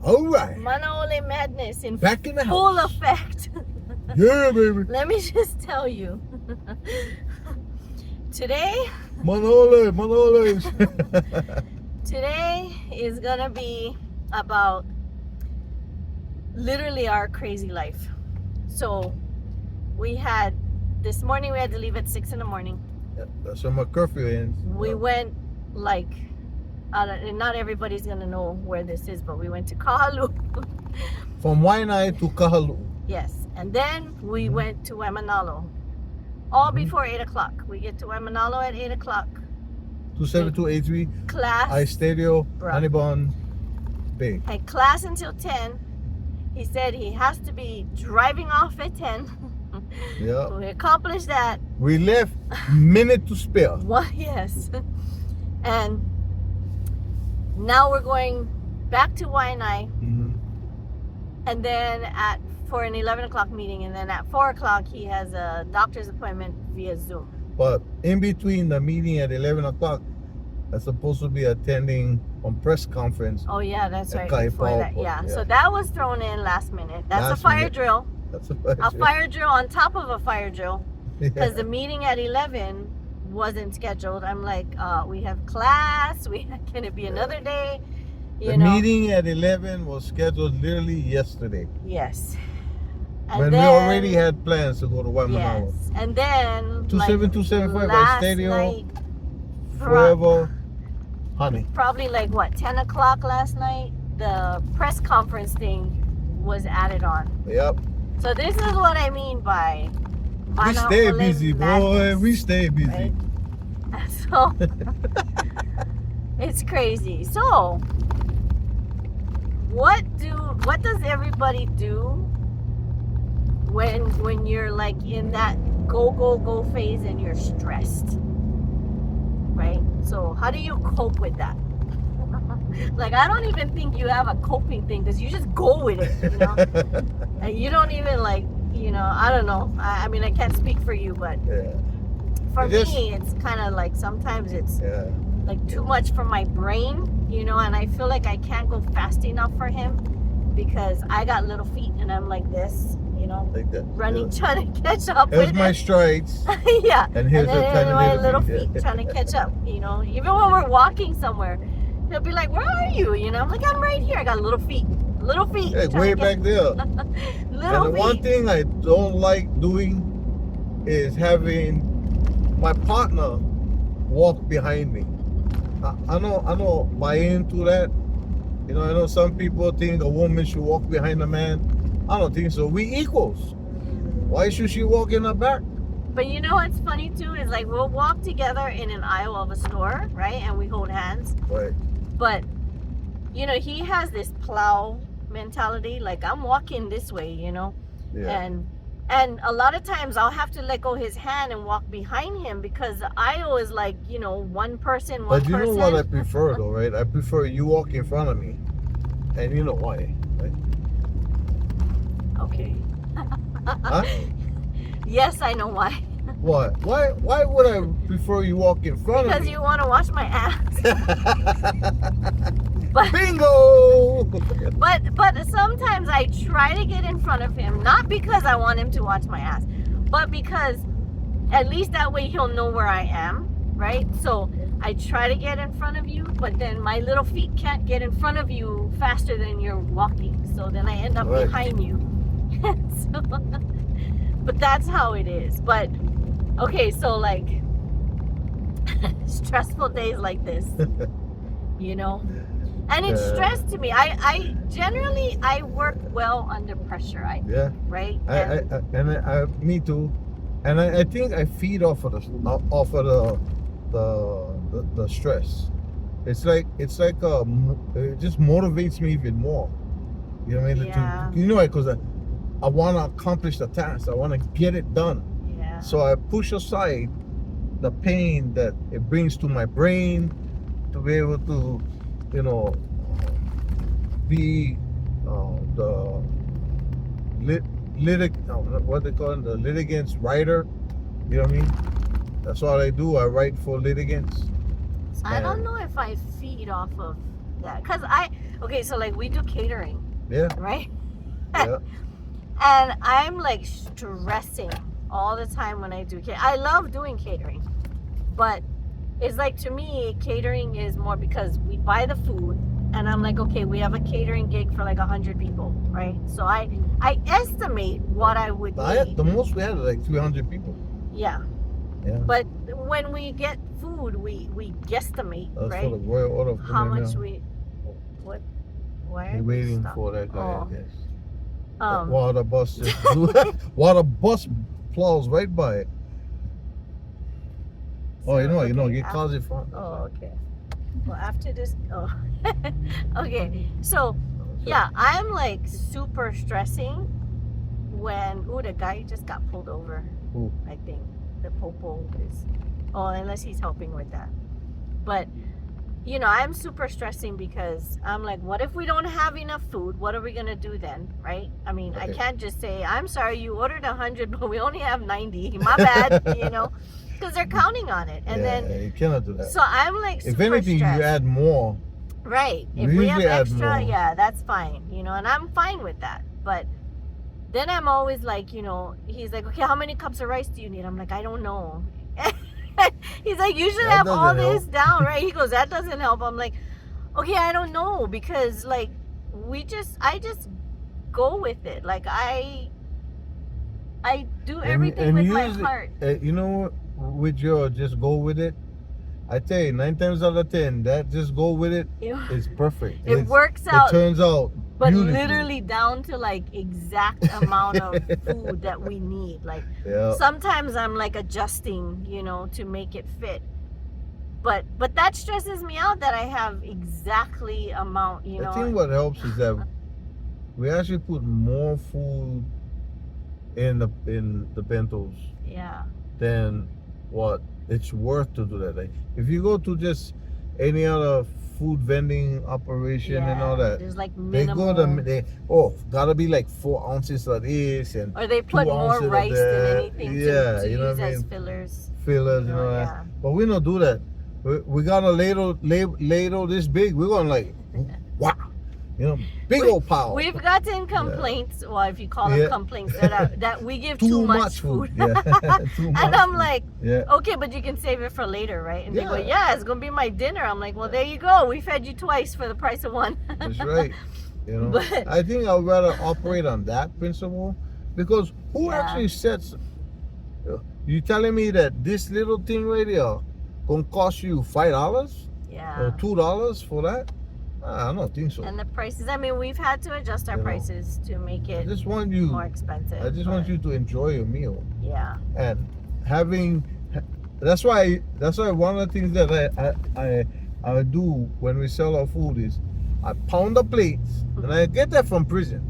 All right. Manaole madness in Back in the full house. effect. Yeah, baby. Let me just tell you. Today Manaole. today is gonna be about literally our crazy life. So this morning we had to leave at 6 in the morning. Yeah, that's when my curfew ends. We went like and not everybody's gonna know where this is, but we went to Kahalu. From Waianae to Kahalu. Yes, and then we went to Manaole. All before 8 o'clock. We get to Manaole at 8 o'clock. 27283. Class. I Stadio, Bruh. Honeyborn Bay. Had class until 10. He said he has to be driving off at 10. Yeah. We accomplished that. We left minute to spare. What? Yes. And now we're going back to Waianae. And then for an 11 o'clock meeting. And then at 4 o'clock, he has a doctor's appointment via Zoom. But in between the meeting at 11 o'clock, I'm supposed to be attending a press conference. Oh, yeah, that's at right. Before that, Kaipaopo. yeah. So that was thrown in last minute. That's Last a fire minute. drill. That's a Fire drill on top of a fire drill. Because Yeah. the meeting at 11 wasn't scheduled. I'm like, we have class. Can it be another day? You The know? meeting at 11 was scheduled literally yesterday. Yes. And When then, we already had plans to go to Waianae. Yes. And then 27275 by last Stadio. night, Forever. Honey. probably like what, 10 o'clock last night, the press conference thing was added on. Yep. So this is what I mean by We stay Manaole busy, boy. madness, We stay busy. right? So it's crazy. So what does everybody do when you're like in that go phase and you're stressed, right? So how do you cope with that? Like, I don't even think you have a coping thing, because you just go with it, you know. And you don't even like, you know, I don't know, I mean, I can't speak for you, but Yeah. for me it's kind of like sometimes it's Yeah. like too much for my brain, you know, and I feel like I can't go fast enough for him because I got little feet and I'm like this, you know, Like that. running, Yeah. trying to catch up Here's with my him. strides. Yeah, And here's then the tiny my little little feet. feet trying to catch up, you know. Even when we're walking somewhere, he'll be like, "Where are you?" You know, I'm like, "I'm right here. I got little feet, Hey, trying way to back there. little And the feet." one thing I don't like doing is having my partner walk behind me. I know buy into that. You know, I know some people think a woman should walk behind a man. I don't think so. We equals. Why should she walk in the back? But you know what's funny too is like we'll walk together in an aisle of a store, right? And we hold hands. Right. But you know, he has this plow mentality. Like, I'm walking this way, you know, Yeah. and a lot of times I'll have to let go his hand and walk behind him because the aisle is like, you know, one person. But you know what I prefer though, right? I prefer you walk in front of me. And you know why, right? Okay. Huh? Yes, I know why. What? Why would I prefer you walk in front of Because me? you want to watch my ass. But Bingo! but sometimes I try to get in front of him, not because I want him to watch my ass, but because at least that way he'll know where I am, right? So I try to get in front of you, but then my little feet can't get in front of you faster than you're walking. So then I end up Right. behind you. So, but that's how it is. But okay, so like stressful days like this, you know, and it's stress to me. I generally I work well under pressure. Yeah. Right. I me too, and I think I feed off of the stress. It's like it just motivates me even more. You know what I mean? Yeah. You know, because I want to accomplish the task. I want to get it done. Yeah. So I push aside the pain that it brings to my brain to be able to, you know, be the what they call it, the litigants writer. You know what I mean? That's what I do. I write for litigants. I don't know if I feed off of that because Okay, so like we do catering, Yeah, right? yeah. And I'm like stressing all the time when I do catering. I love doing catering, but it's like, to me, catering is more because we buy the food, and I'm like, okay, we have a catering gig for like 100 people, right? So I estimate what I would need. The most we had was like 300 people. Yeah. Yeah. But when we get food, we guesstimate, That's right? for the royal order of How much now. what? Why are We're we waiting stopped? for that guy, Oh, I guess. um, While the bus just while the bus plows right by it. Oh, you know, okay, get cars in front. Oh, okay. Well, after this, oh, okay. So, yeah, I'm like super stressing when, the guy just got pulled over. Who? I think the popo is, unless he's helping with that. But, I'm super stressing because I'm like, what if we don't have enough food? What are we going to do then, right? I mean, I can't just say, I'm sorry, you ordered 100, but we only have 90. My bad, because they're counting on it. And then you cannot do that. So I'm like super if anything, stressed. You add more. Right. You If we have usually add extra, more. yeah, that's fine. And I'm fine with that. But then I'm always like, he's like, okay, how many cups of rice do you need? I'm like, I don't know. He's like, you should That have all doesn't this help. down, right? He goes, that doesn't help. I'm like, okay, I don't know, because like I just go with it. Like I do everything with my heart. You know what? With your just go with it. I tell you, 9 times out of 10, that just go with it is perfect. It works out. It turns out But beautifully. literally down to like exact amount of food that we need. Like sometimes I'm like adjusting, to make it fit. But that stresses me out that I have exactly amount, I think what helps is that we actually put more food in the bentos. Yeah. Than what it's worth to do that. Like if you go to just any other food vending operation and all that, there's like minimal. Gotta be like 4 ounces of this, and or they put more rice than anything to use as fillers. Fillers and all that. But we don't do that. We got a ladle this big. We're going like, wow. Big old pile. We've gotten complaints, well, if you call them complaints, that we give too much food. Yeah. Too much and I'm food. like, okay, but you can save it for later, right? And they go, it's going to be my dinner. I'm like, well, there you go. We fed you twice for the price of one. That's right. But, I think I'd rather operate on that principle, because who actually sets... You telling me that this little thing right here gonna cost you $5? Yeah. Or $2 for that? I don't think so. And the prices, I mean, we've had to adjust our prices to make it more expensive. I just want you to enjoy your meal. Yeah. And that's why one of the things that I do when we sell our food is I pound the plates, and I get that from prison.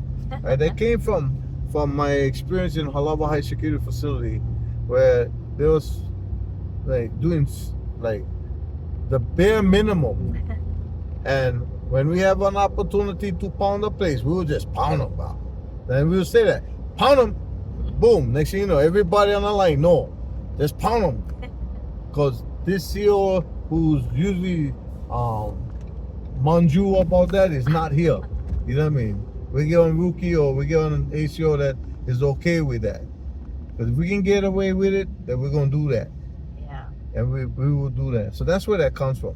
Right? That came from my experience in Halaba High Security Facility, where there was like doing like the bare minimum. And when we have an opportunity to pound the place, we will just pound them out. Then we will say that, pound them, boom. Next thing you know, everybody on the line, no, just pound them. Because this CEO who's usually manju about that is not here. You know what I mean? We get on rookie or we get on an ACO that is okay with that. Because if we can get away with it, then we're going to do that. Yeah. And we will do that. So that's where that comes from.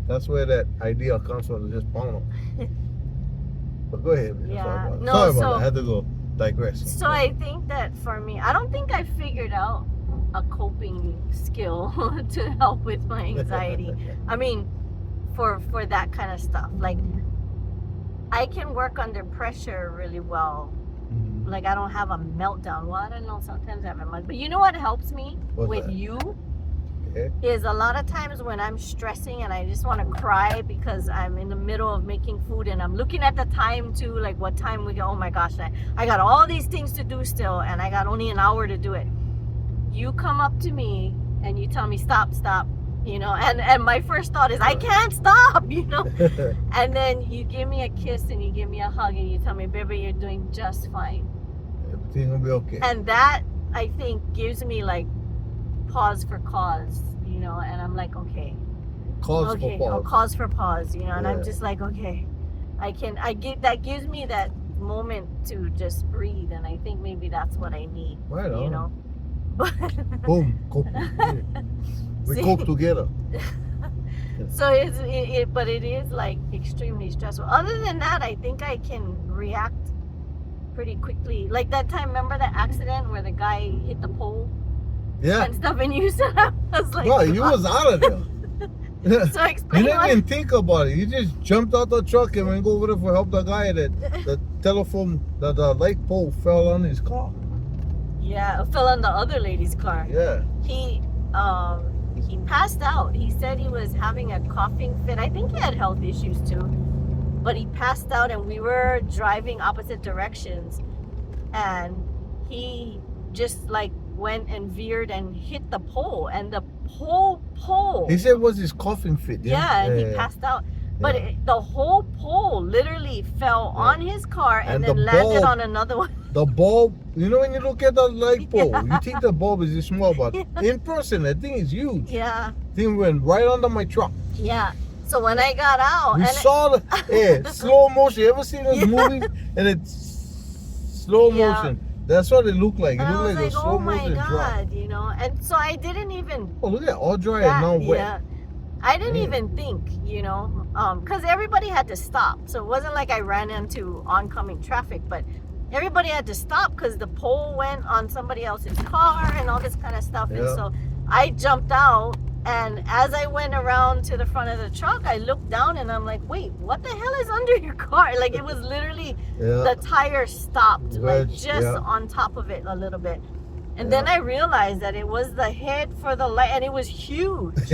That's where that idea comes from, to just pound them. But go ahead, man. Yeah. Sorry about No, that. I had to go digress. So I think that for me, I don't think I figured out a coping skill to help with my anxiety. I mean, for that kind of stuff. Like, I can work under pressure really well. Like, I don't have a meltdown. Well, I don't know. Sometimes I have a meltdown. But you know what helps me with you? Is a lot of times when I'm stressing and I just want to cry because I'm in the middle of making food and I'm looking at the time too, like what time we go, oh my gosh, I got all these things to do still and I got only an hour to do it. You come up to me and you tell me stop, and my first thought is I can't stop, and then you give me a kiss and you give me a hug and you tell me, baby, you're doing just fine. Everything will be okay. And that, I think, gives me like pause for cause, and I'm like, okay. Cause for pause. Cause for pause, and I'm just like, okay. that gives me that moment to just breathe, and I think maybe that's what I need. Right on. You know. But Boom, cope. We See? cope together. So but it is like extremely stressful. Other than that, I think I can react pretty quickly. Like that time, remember that accident where the guy hit the pole Yeah. and stuff, and you said, I was like, No, you was out of there. So You explain didn't what. even think about it. You just jumped out the truck and went over there for help the guy that the telephone, the light pole fell on his car. Yeah, it fell on the other lady's car. Yeah. He passed out. He said he was having a coughing fit. I think he had health issues too. But he passed out, and we were driving opposite directions, and he just like went and veered and hit the pole, and the pole. He said it was his coughing fit. Yeah, and he passed out. But the whole pole literally fell on his car and then the landed bulb- on another one. The bulb, you know, when you look at the light pole, Yeah. you think the bulb is this small, but in person, that thing is huge. Yeah, Thing went right under my truck. yeah. So when I got out, We and saw the slow motion. You ever seen those movies? And it's slow Yeah. motion. That's what it looked like. It and I looked was like a like, slow oh my motion drop. God, you know. And so I didn't even. Oh, look at that, all dry and now wet. Yeah. I didn't Yeah. even think, you know, because everybody had to stop. So it wasn't like I ran into oncoming traffic, but everybody had to stop because the pole went on somebody else's car and all this kind of stuff. And Yeah. so I jumped out, and as I went around to the front of the truck, I looked down and I'm like, wait, what the hell is under your car? Like it was literally the tire stopped, like Wedge, just on top of it a little bit. And then I realized that it was the head for the light, and it was huge.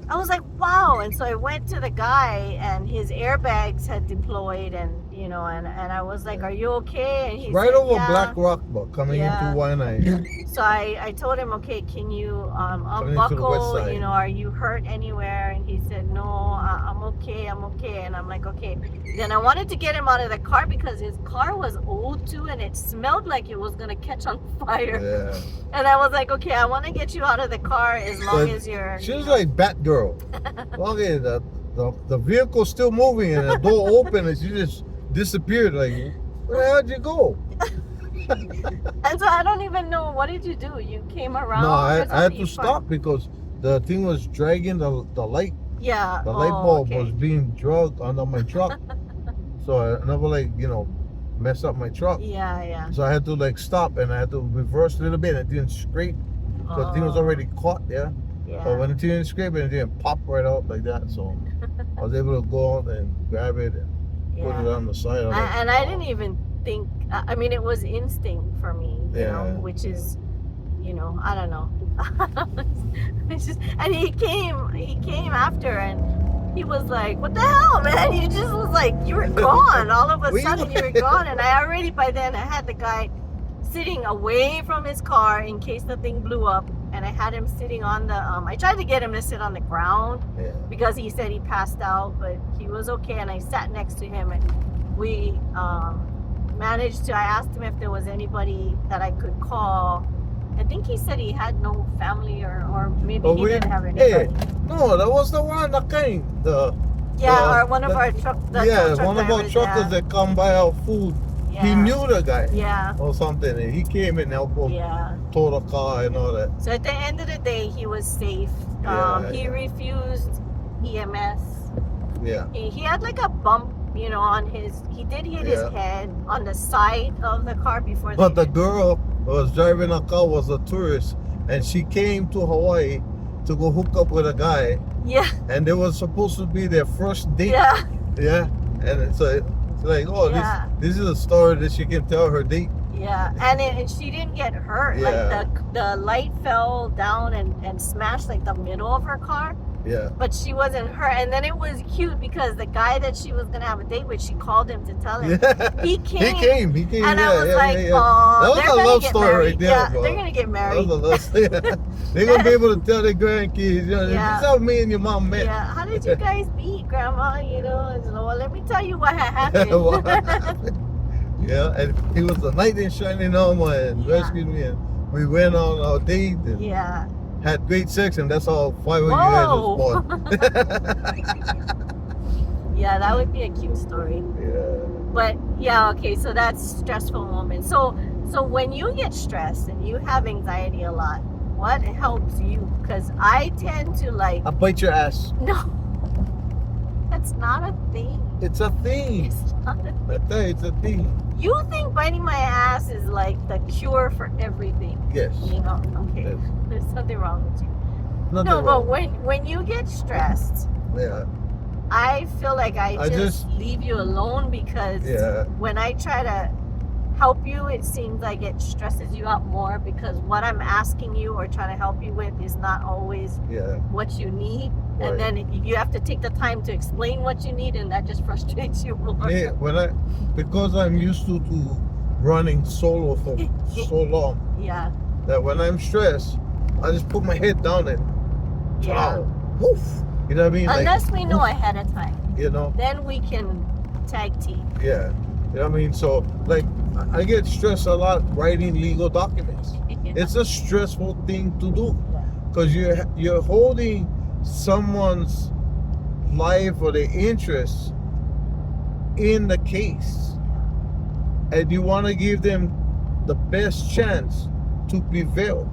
I was like, wow. And so I went to the guy, and his airbags had deployed, and you know, and I was like, are you okay? And he Right said, over yeah. Black Rock, but coming into Waianae. So I told him, okay, can you Coming into the west unbuckle? side. You know, are you hurt anywhere? And he said, no, I'm okay, I'm okay. And I'm like, okay. Then I wanted to get him out of the car because his car was old too, and it smelled like it was gonna catch on fire. Yeah. And I was like, okay, I want to get you out of the car as long as you're. She was like Batgirl. Okay, the vehicle's still moving and the door open and she just disappeared. Like, where the hell did you go? And so I don't even know, what did you do? You came around? No, or I had something? to stop because the thing was dragging the light. Yeah. The light bulb okay. was being dragged under my truck. So I never mess up my truck. Yeah. So I had to stop and I had to reverse a little bit and it didn't scrape. So the thing was already caught there. Yeah. But when it didn't scrape it didn't pop right out like that. So I was able to go out and grab it and put it on the side. I didn't even think, I mean, it was instinct for me, you know, Yeah. which is, you know, I don't know. It's just, and he came after, and he was like, what the hell, man? You just was like, you were gone. All of a sudden you were gone. And I already, by then, I had the guy sitting away from his car in case the thing blew up. And I had him sitting on the, I tried to get him to sit on the ground because he said he passed out, but he was okay. And I sat next to him, and we managed to, I asked him if there was anybody that I could call. I think he said he had no family or maybe he didn't have anybody. No, that was the one that came. Or one of our truck one of our truckers that come buy our food. Yeah. He knew the guy. Yeah. Or something, and he came and helped him tow the car and all that. So at the end of the day, he was safe. He refused EMS. Yeah. He had like a bump, you know, on his. He did hit his head on the side of the car before. But the girl who was driving a car was a tourist, and she came to Hawaii to go hook up with a guy. Yeah. And they was supposed to be their first date. Yeah. Yeah. And it's like, oh, this is a story that she can tell her date. Yeah, and she didn't get hurt. Yeah. Like the light fell down and smashed like the middle of her car. Yeah. But she wasn't hurt. And then it was cute because the guy that she was gonna have a date with, she called him to tell him. Yeah. He came. He came. And I was yeah. oh, That was a love story right there, yeah, bro. they're gonna get married. That was a love story. They're gonna be able to tell their grandkids, you know, this is how me and your mom met. Yeah. How did you guys meet, Grandma? You know, and so, well, let me tell you what had happened. What happened? Yeah, and he was the knight in shining armor and rescued me, and we went on our date and had great sex, and that's how 5 of you guys was born. Yeah, that would be a cute story. Yeah. But yeah, okay, so that's stressful moments. So when you get stressed and you have anxiety a lot, what helps you? Because I tend to like, I bite your ass. no, that's not a thing. It's a thing. It's not a I tell you, it's a thing. You think biting my ass is like the cure for everything? Yes. You know, okay. Yes. There's something wrong with you. Nothing No, wrong. but when you get stressed, Yeah. I feel like I I just leave you alone because Yeah. when I try to help you, it seems like it stresses you out more because what I'm asking you or trying to help you with is not always Yeah. what you need. Right. And then you have to take the time to explain what you need, and that just frustrates you more. Yeah, because I'm used to running solo for so long Yeah. that when I'm stressed, I just put my head down and Yeah. woof. You know what I mean? Unless like, we know woof, ahead of time, you know? then we can tag team. Yeah. You know what I mean? So like I get stressed a lot writing legal documents. It's a stressful thing to do because you're holding someone's life or their interests in the case, and you want to give them the best chance to prevail.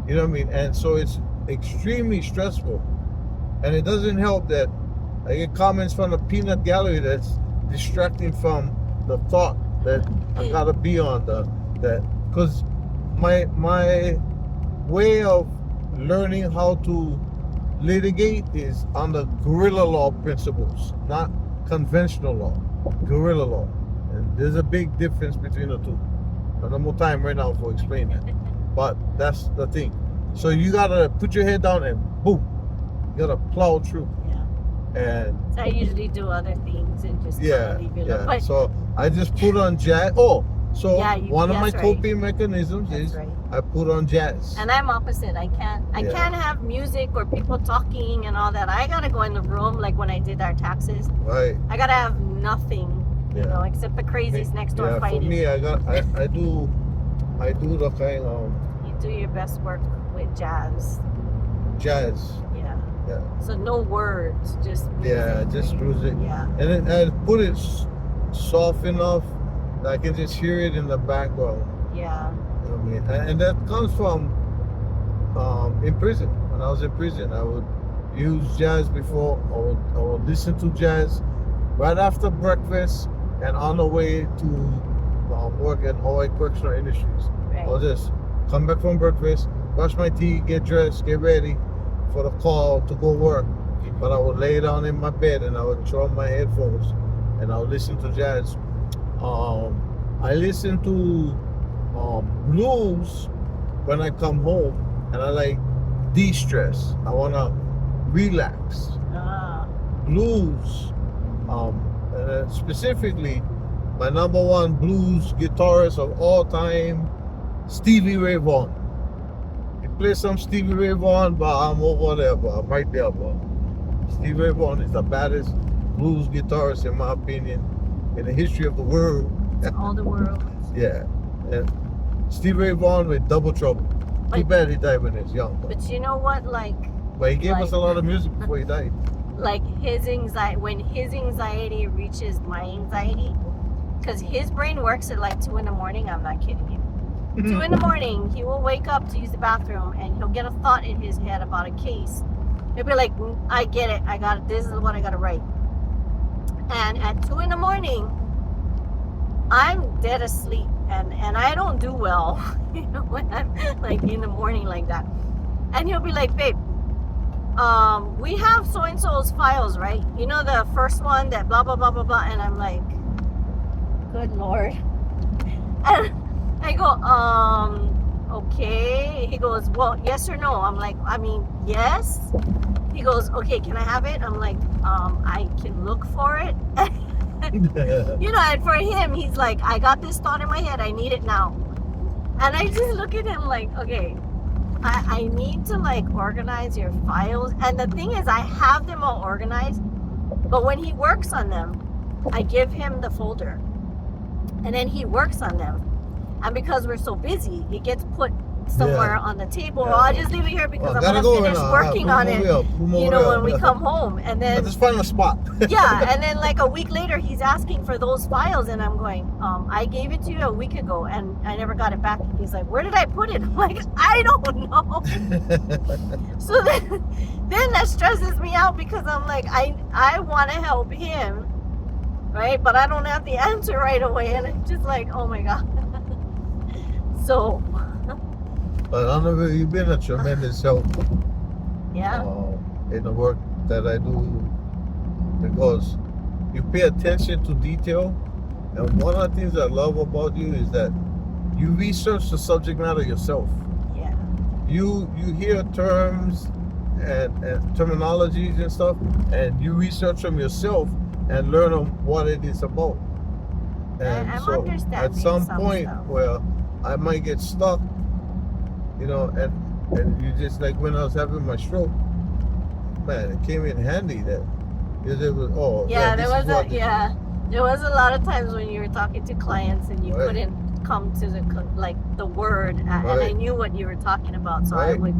You know what I mean? And so it's extremely stressful, and it doesn't help that I get comments from the peanut gallery that's distracting from the thought that I gotta be on that because my way of learning how to litigate is on the guerrilla law principles, not conventional law, guerrilla law. And there's a big difference between the two. And no more time right now for explaining that. But that's the thing. So you gotta put your head down and boom, you gotta plow through. Yeah. And So I usually do other things and just leave it alone. But so I just put on jazz. Oh, so Yeah, one of my that's right. coping mechanisms That's is right. I put on jazz. And I'm opposite. I can't have music or people talking and all that. I gotta go in the room like when I did our taxes. Right. I gotta have nothing, you know, except the crazies next door Yeah, fighting. for me, I do the kind of You do your best work with jazz. jazz. Yeah. Yeah. So no words, just music. Yeah, just music. Yeah. And then I put it soft enough that I can just hear it in the background. Yeah. You know what I mean? And that comes from in prison. When I was in prison, I would use jazz before. I would listen to jazz right after breakfast and on the way to work at Hawaii Correctional Industries. Right. I'll just come back from breakfast, brush my teeth, get dressed, get ready for the call to go work. But I would lay down in my bed and I would throw on my headphones and I would listen to jazz. I listen to blues when I come home and I like de-stress. I want to relax. Blues, specifically, my number one blues guitarist of all time, Stevie Ray Vaughan. You play some Stevie Ray Vaughan, but I'm over there, but I'm right there, but Stevie Ray Vaughan is the baddest blues guitarist, in my opinion, in the history of the world. All the world. Yeah. And Stevie Ray Vaughan with Double Trouble. Too bad he died when he was young. But you know what, But he gave us a lot of music before he died. Like his anxiety, when his anxiety reaches my anxiety, because his brain works at like 2 in the morning, I'm not kidding you. 2 in the morning, he will wake up to use the bathroom and he'll get a thought in his head about a case. He'll be like, I get it, I got it, this is what I gotta write. And at 2 in the morning, I'm dead asleep and I don't do well, you know, when I'm like in the morning like that. And he'll be like, babe, we have so-and-so's files, right? You know, the first one that blah, blah, blah, blah, blah. And I'm like, good Lord. And I go, okay. He goes, well, yes or no? I'm like, I mean, yes. He goes, okay, can I have it? I'm like, I can look for it. You know, and for him, he's like, I got this thought in my head, I need it now. And I just look at him like, okay, I need to like organize your files. And the thing is, I have them all organized, but when he works on them, I give him the folder and then he works on them. And because we're so busy, it gets put somewhere Yeah. on the table, Yeah. or I'll just leave it here because Oh, I'm gotta gonna go finish now. working on it. You know, when we Yeah. come home, and I then just find a spot. yeah, and then like a week later, he's asking for those files, and I'm going, I gave it to you a week ago, and I never got it back. He's like, where did I put it? I'm like, I don't know. So then that stresses me out because I'm like, I want to help him, right? But I don't have the answer right away, and I'm just like, oh my god. So. But Honorable, you've been a tremendous help Yeah. in the work that I do, because you pay attention to detail. And one of the things I love about you is that you research the subject matter yourself. Yeah. You hear terms and terminologies and stuff, and you research them yourself and learn them what it is about. And I'm so understanding at some point stuff. where I might get stuck, you know, and you just, like when I was having my stroke, man, it came in handy that it was, oh yeah, this there is was what there was a lot of times when you were talking to clients and you Right. couldn't come to the word, and I Right. knew what you were talking about, so I Right. would,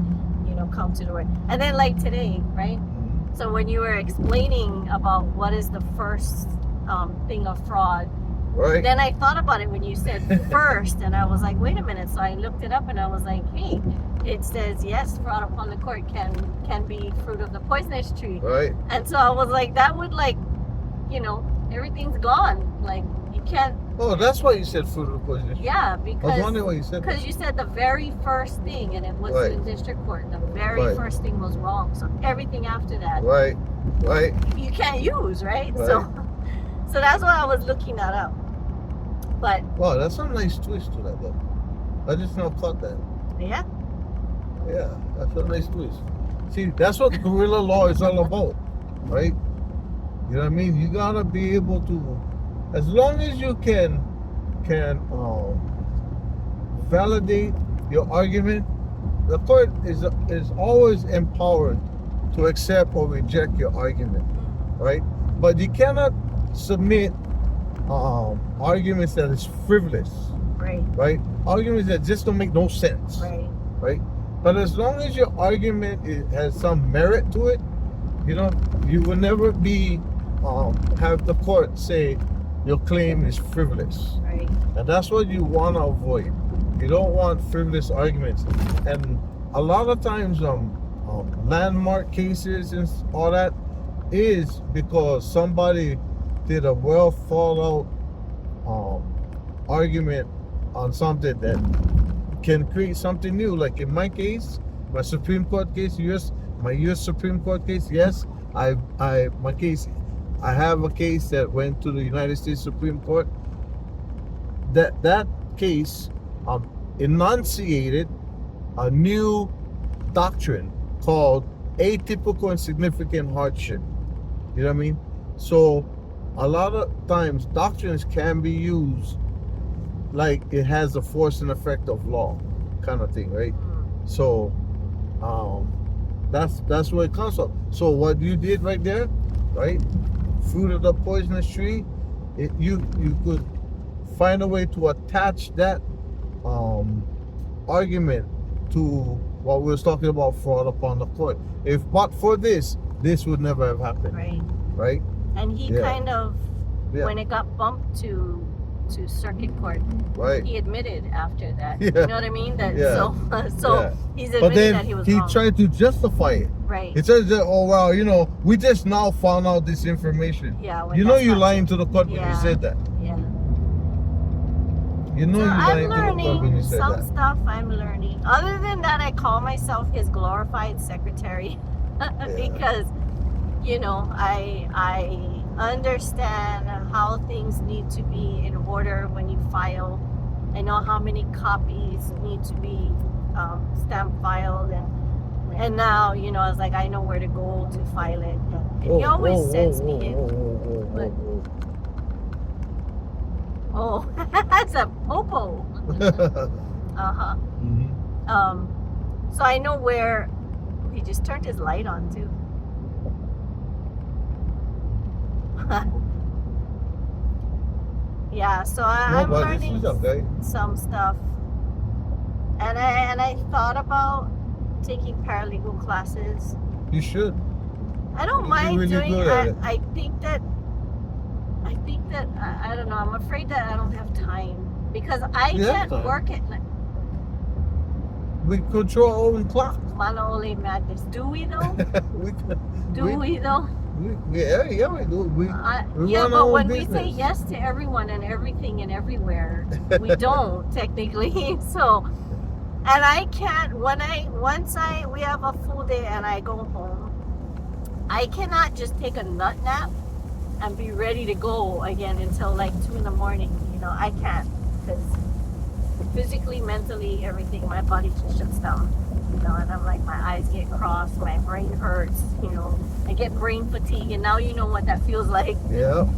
come to the word. And then like today, right? So when you were explaining about what is the first thing of fraud, right. then I thought about it when you said first, and I was like, wait a minute. So I looked it up, and I was like, hey, it says yes, fraud upon the court can be fruit of the poisonous tree. Right. And so I was like, that would everything's gone. Like you can't. Oh, that's why you said food of the poisonous. Yeah, I was because wondering why you said that. because you said the very first thing, and it was Right. in district court. The very Right. first thing was wrong. So everything after that, Right. Right. you can't use, right? Right. So that's why I was looking that up. But Wow, that's a nice twist to that, though. I just now caught that. yeah, Yeah, that's a nice twist. See, that's what guerrilla law is all about, right? You know what I mean? You gotta be able to, as long as you can validate your argument. The court is always empowered to accept or reject your argument, right? But you cannot submit arguments that is frivolous, right, right? Arguments that just don't make no sense, right. right? But as long as your argument has some merit to it, you will never be have the court say your claim is frivolous, Right. and that's what you want to avoid. You don't want frivolous arguments, and a lot of times landmark cases and all that is because somebody did a well thought out argument on something that can create something new. Like in my case, my Supreme Court case, my U.S. Supreme Court case, yes, I have a case that went to the United States Supreme Court. That case enunciated a new doctrine called atypical and significant hardship. You know what I mean? So a lot of times doctrines can be used like it has the force and effect of law kind of thing, right? So that's where it comes from. So what you did right there, right? Fruit of the poisonous tree, you could find a way to attach that argument to what we was talking about, fraud upon the court. If but for this would never have happened. Right. Right? And he kind of, when it got bumped to circuit court, right, he admitted after that. Yeah. You know what I mean? That Yeah. he's But admitted then that he was he wrong. tried to justify it. Right. He says that, oh well, we just now found out this information. Yeah. You know you lying to the court when you Yeah. said that. Yeah. You know So you I'm lying to the court when you learning said some that. stuff. I'm learning. Other than that, I call myself his glorified secretary because, I understand how things need to be in order when you file. I know how many copies need to be stamp filed, and now I was like, I know where to go to file it. And he always sends me in. Oh, that's a popo. Uh-huh. Mm-hmm. So I know where. He just turned his light on too. Yeah, so I'm learning some stuff. And I thought about taking paralegal classes. You should. I don't You'd be mind really doing good at it. I think that I don't know, I'm afraid that I don't have time because I You have can't time. work at night. We control our own clock. Manaole madness. Do we though? we, Do we though? yeah, we do. We Yeah, run our but own when business. we say yes to everyone and everything and everywhere, we don't technically. So, and I can't we have a full day and I go home, I cannot just take a nut nap and be ready to go again until like 2 in the morning. You know, I can't because physically, mentally, everything, my body just shuts down. You know, and I'm like, my eyes get crossed, my brain hurts. You know, I get brain fatigue, and now you know what that feels like. Yeah.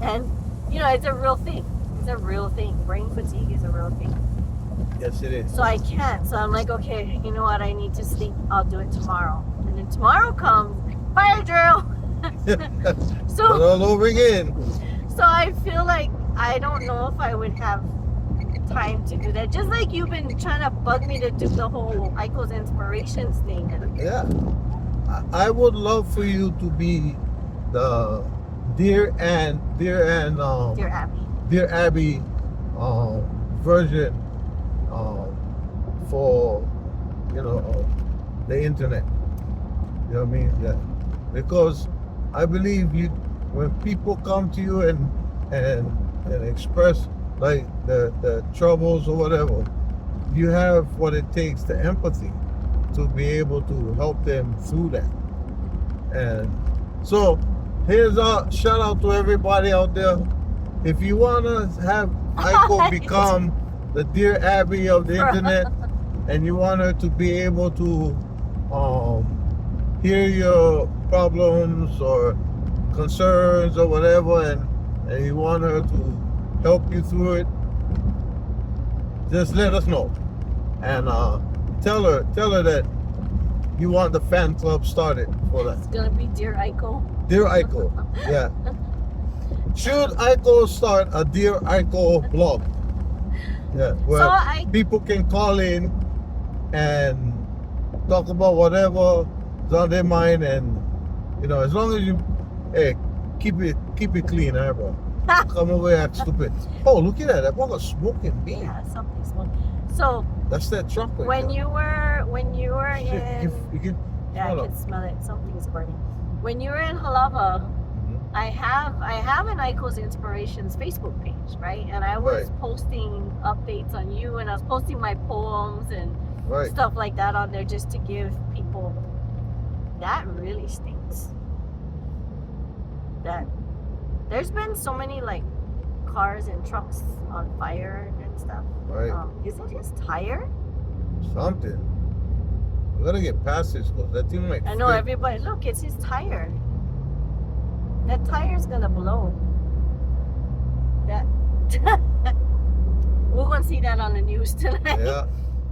And you know, it's a real thing. It's a real thing. Brain fatigue is a real thing. Yes, it is. So I can't. So I'm like, okay, you know what? I need to sleep. I'll do it tomorrow. And then tomorrow comes fire drill. So all over again. So I feel like I don't know if I would have time to do that. Just like you've been trying to bug me to do the whole Aiko's inspirations thing. Yeah. I would love for you to be the Dear Abby version for the internet. You know what I mean? Yeah. Because I believe you when people come to you and express like the troubles or whatever, you have what it takes, the empathy to be able to help them through that. And so here's a shout out to everybody out there. If you want to have Aiko become the Dear Abby of the internet, and you want her to be able to hear your problems or concerns or whatever, and you want her to help you through it, just let us know. And tell her that you want the fan club started for that. It's gonna be Dear Aiko. Dear Aiko, yeah. Should Aiko start a Dear Aiko blog? Yeah, where people can call in and talk about whatever is on their mind, and as long as you, hey, keep it clean, bro. Come over here, act stupid. Oh, look at that! That one got smoking bean. Yeah, something's smoking. So that's that chocolate. When you were Shit, in, you can yeah, I can smell it. Something's burning. When you were in Halava, I have an Aiko's Inspirations Facebook page, right? And I was posting updates on you, and I was posting my poems and stuff like that on there just to give people. That really stinks. That there's been so many like cars and trucks on fire and stuff. Right. Is it his tire? Something. We gotta get past this because that thing might. I know everybody. Look, it's his tire. That tire's gonna blow. That we're gonna see that on the news tonight. Yeah.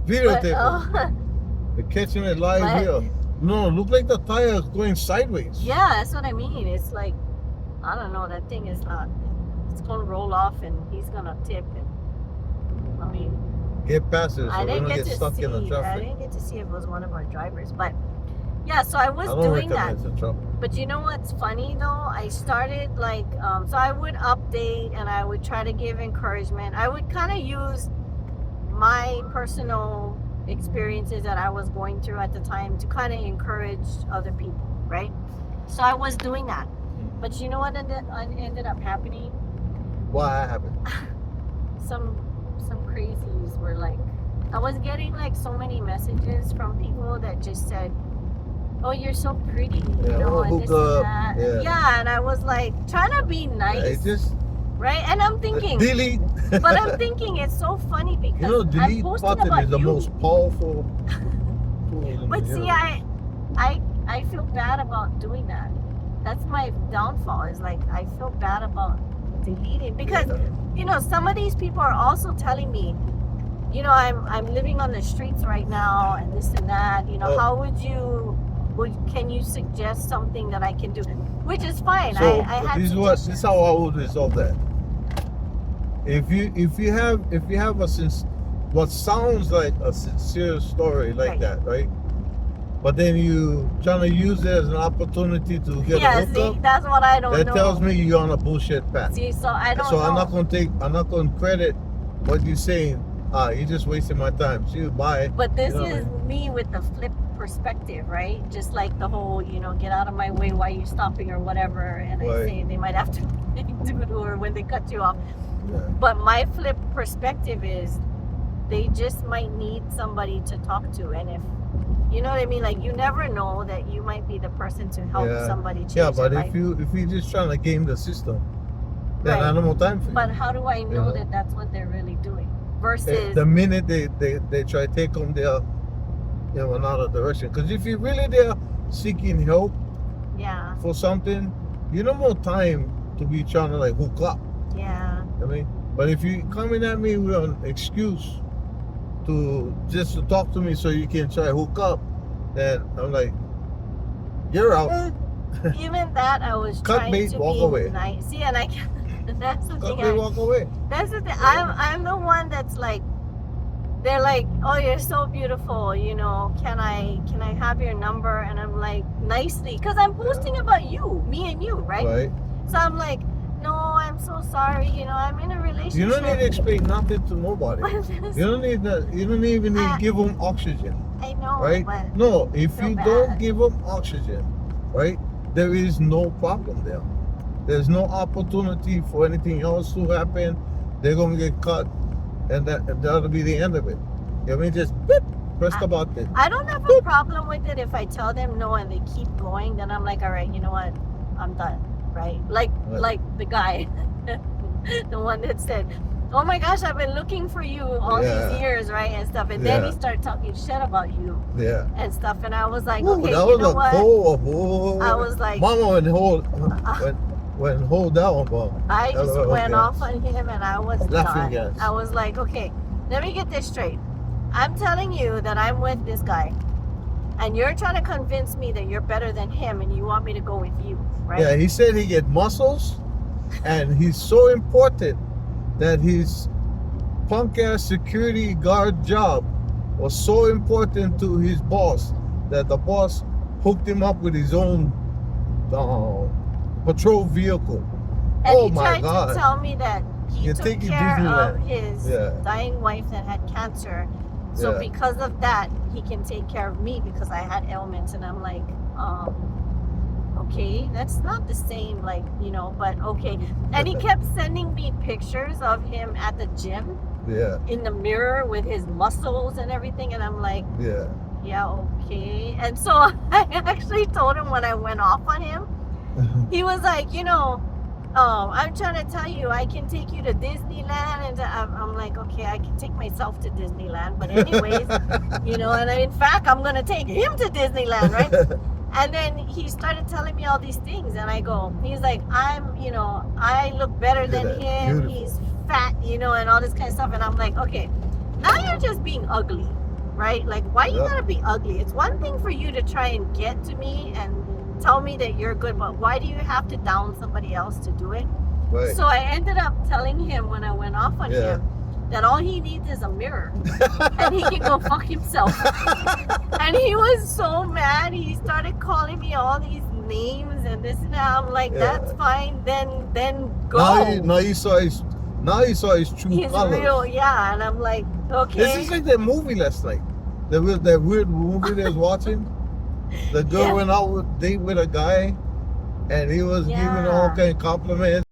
Videotape. They're catching it live here. No, look like the tire is going sideways. Yeah, that's what I mean. It's like, I don't know, that thing is not, it's gonna roll off and he's gonna tip and, I mean. Get past it, so I didn't get to stuck see, in the traffic. I didn't get to see if it was one of our drivers, but yeah, so I was doing that. But you know what's funny though? I started like, so I would update and I would try to give encouragement. I would kind of use my personal experiences that I was going through at the time to kind of encourage other people, right? So I was doing that. But you know what ended up happening? What happened? Some crazies were like, I was getting like so many messages from people that just said, oh, you're so pretty, you know, and this and that. Yeah, and I was like trying to be nice. Right? And I'm thinking, delete. But I'm thinking it's so funny because delete I'm posting button about is the most powerful tool. But see, I feel bad about doing that. That's my downfall. Is like I feel bad about deleting because some of these people are also telling me, I'm living on the streets right now and this and that. How can you suggest something that I can do? Which is fine. So I had this is how I would resolve that. If you have what sounds like a sincere story like Right. that, right? But then you trying to use it as an opportunity to get a Yeah, hookup. see, that's what I don't That know. tells me you're on a bullshit path. See, so I don't So know. I'm not gonna credit what you're saying. You're just wasting my time. See you, bye. But this You know what I is mean? me with the flip perspective, right? Just like the whole, get out of my way, why you stopping or whatever. And I Right. say they might have to do or when they cut you off. Yeah. But my flip perspective is they just might need somebody to talk to. And if, you know what I mean? Like, you never know that you might be the person to help Yeah. somebody change Yeah, but their if life. you're just trying to game the system, then Right. I don't have time for you. But how do I know know? that that's what they're really doing? Versus, The minute they try to take them there, another direction. Because if you're really there seeking help yeah, for something, you don't have time to be trying to like hook up. yeah. I mean, but if you coming at me with an excuse to just to talk to me so you can try to hook up, then I'm like, you're out. Even that, I was Cut trying bait, to walk be away. nice. See, and I can't. That's the Cut thing. me, walk away. That's the thing. I'm the one that's like, they're like, oh, you're so beautiful. Can I have your number? And I'm like, nicely, because I'm posting about you, me and you, right? Right. So I'm like, no, I'm so sorry. I'm in a relationship. You don't need to explain nothing to nobody. You don't need that. You don't even need to give them oxygen. I know, Right? but No, if feel you bad. don't give them oxygen, right, there is no problem there. There's no opportunity for anything else to happen. They're gonna get cut, and that'll be the end of it. You know what I mean? Just beep, press the button. I don't have a problem with it if I tell them no and they keep going. Then I'm like, all right, you know what? I'm done, right? Like the guy, the one that said, "Oh my gosh, I've been looking for you all these years, right?" And stuff. And then he started talking shit about you Yeah. and stuff. And I was like, Ooh, okay, that you was know a what? cool. I was like, Mama went hold that one, bro. I just Okay. went off on him and I was Laughing done. gas. I was like, okay, let me get this straight. I'm telling you that I'm with this guy, and you're trying to convince me that you're better than him, and you want me to go with you, right? Yeah, he said he get muscles, and he's so important that his punk ass security guard job was so important to his boss that the boss hooked him up with his own patrol vehicle. And Oh he my tried God. to tell me that he You're took taking care of Disneyland. his dying wife that had cancer. So Yeah. because of that, he can take care of me because I had ailments. And I'm like, okay, that's not the same, but okay. And he kept sending me pictures of him at the gym Yeah, in the mirror with his muscles and everything. And I'm like, yeah. yeah, okay. And so I actually told him when I went off on him, he was like, I'm trying to tell you, I can take you to Disneyland. And I'm like, okay, I can take myself to Disneyland. But anyways, and in fact, I'm going to take him to Disneyland, right? And then he started telling me all these things. And he's like, I look better than him. Beautiful. He's fat, and all this kind of stuff. And I'm like, okay, now you're just being ugly, right? Like, why you gotta be ugly? It's one thing for you to try and get to me and tell me that you're good, but why do you have to down somebody else to do it? Right. So I ended up telling him when I went off on him that all he needs is a mirror and he can go fuck himself. And he was so mad. He started calling me all these names and this and that. I'm like, that's fine. Then go. Now you saw his true He's colors. real, yeah. And I'm like, okay. This is like that movie last night. That weird movie they was watching. The girl went out with a guy, and he was giving all kind of compliments.